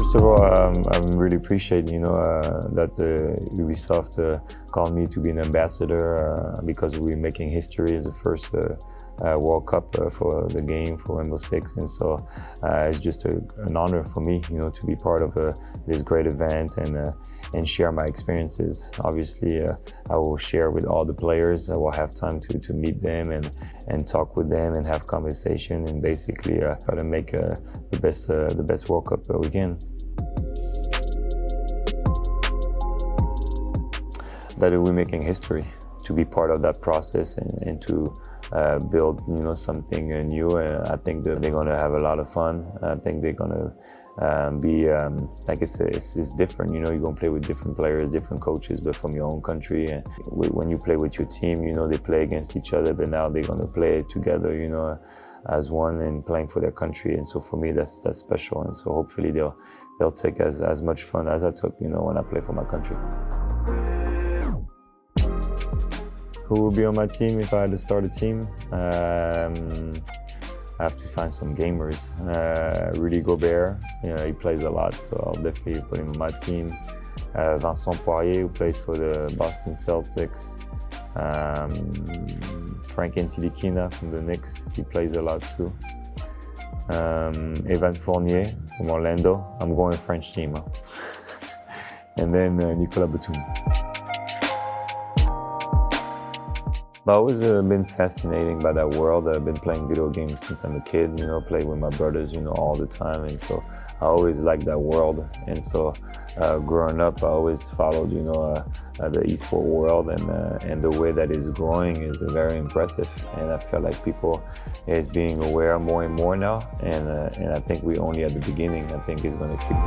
First of all, I'm really appreciating, that Ubisoft called me to be an ambassador because we're making history as the first World Cup for the game for Rainbow Six, and so it's just an honor for me, to be part of this great event and share my experiences. Obviously, I will share with all the players. I will have time to meet them and talk with them and have conversation and basically try to make the best World Cup we can. That we're making history, to be part of that process and to build, something new. I think that they're going to have a lot of fun. I think they're going to be, like I said, it's different. You're going to play with different players, different coaches, but from your own country. And when you play with your team, they play against each other, but now they're going to play together, as one and playing for their country. And so for me, that's special. And so hopefully they'll take as much fun as I took, when I play for my country. Who will be on my team if I had to start a team? I have to find some gamers. Rudy Gobert, he plays a lot, so I'll definitely put him on my team. Vincent Poirier, who plays for the Boston Celtics. Frank Ntilikina from the Knicks, he plays a lot too. Evan Fournier from Orlando. I'm going French team. Huh? And then Nicolas Batum. I've always been fascinated by that world. I've been playing video games since I'm a kid, play with my brothers, all the time. And so I always liked that world. And so growing up, I always followed, the esport world and the way that it's growing is very impressive. And I feel like people is being aware more and more now. And I think we're only at the beginning. I think it's going to keep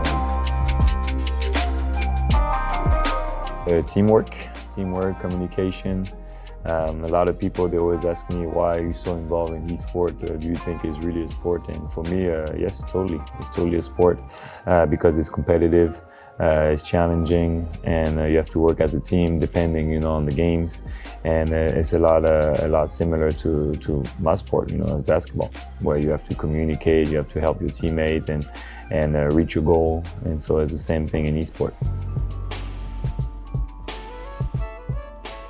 going. Teamwork, communication. A lot of people, they always ask me, why are you so involved in e-sport? Do you think it's really a sport? And for me, yes, totally. It's totally a sport because it's competitive, it's challenging, and you have to work as a team depending, on the games. And it's a lot similar to my sport, as basketball, where you have to communicate, you have to help your teammates and reach your goal. And so it's the same thing in e-sport.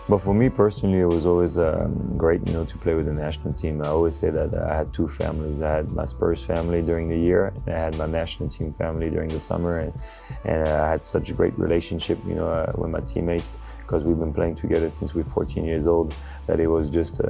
But for me personally, it was always great, to play with the national team. I always say that I had two families. I had my Spurs family during the year, and I had my national team family during the summer. And I had such a great relationship, with my teammates, because we've been playing together since we're 14 years old, that it was just,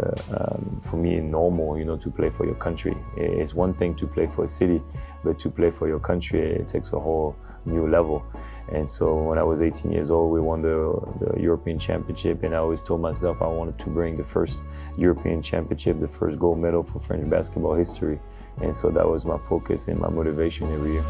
for me, normal, to play for your country. It's one thing to play for a city, but to play for your country, it takes a whole new level. And so when I was 18 years old, we won the European Championship, and I always told myself I wanted to bring the first European Championship, the first gold medal for French basketball history. And so that was my focus and my motivation every year.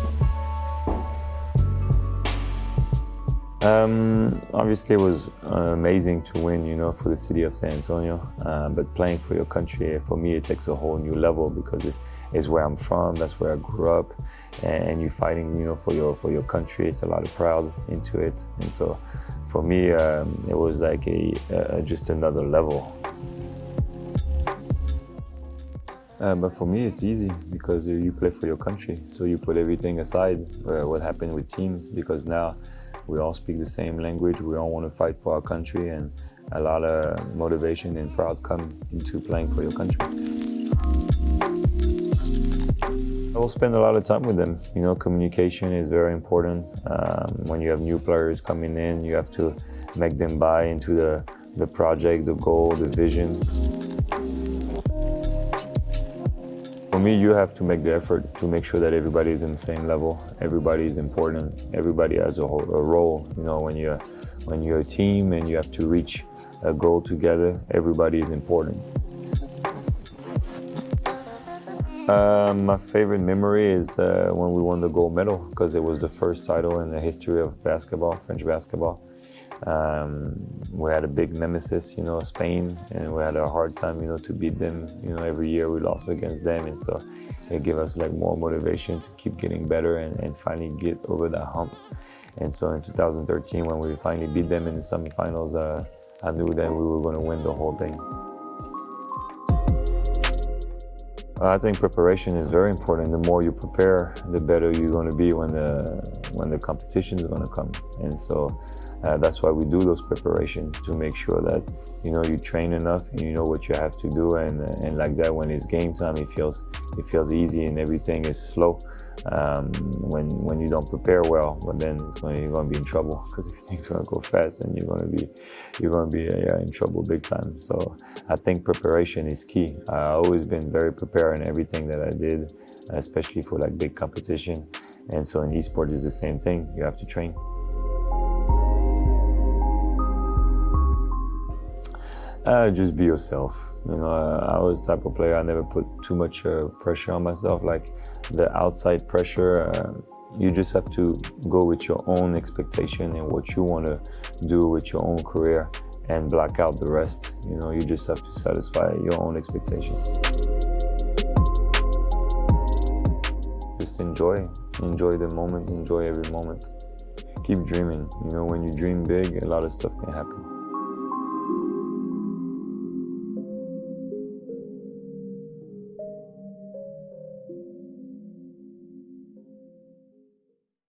Obviously it was amazing to win, for the city of San Antonio, but playing for your country, for me, it takes a whole new level because it's where I'm from, that's where I grew up, and you're fighting, for your country. It's a lot of pride into it, and so for me, it was like just another level. But for me, it's easy because you play for your country, so you put everything aside, what happened with teams, because now we all speak the same language. We all want to fight for our country, and a lot of motivation and pride come into playing for your country. I will spend a lot of time with them. Communication is very important. When you have new players coming in, you have to make them buy into the project, the goal, the vision. For me, you have to make the effort to make sure that everybody is in the same level. Everybody is important. Everybody has a role. When you're a team and you have to reach a goal together, everybody is important. My favorite memory is when we won the gold medal, because it was the first title in the history of basketball, French basketball. We had a big nemesis, Spain, and we had a hard time, to beat them. Every year we lost against them, and so it gave us more motivation to keep getting better and finally get over that hump. And so in 2013, when we finally beat them in the semifinals, I knew that we were going to win the whole thing. I think preparation is very important. The more you prepare, the better you're going to be when the competition is going to come. And so that's why we do those preparations, to make sure that you train enough and you know what you have to do. And like that, when it's game time, it feels easy and everything is slow. When you don't prepare well, but then you're going to be in trouble, because if things are going to go fast, then you're going to be in trouble big time. So I think preparation is key. I've always been very prepared in everything that I did, especially for like big competition. And so in esports is the same thing. You have to train. Just be yourself. I was the type of player, I never put too much pressure on myself. Like the outside pressure, you just have to go with your own expectation and what you want to do with your own career, and block out the rest. You just have to satisfy your own expectation. Just enjoy the moment, enjoy every moment. Keep dreaming. When you dream big, a lot of stuff can happen.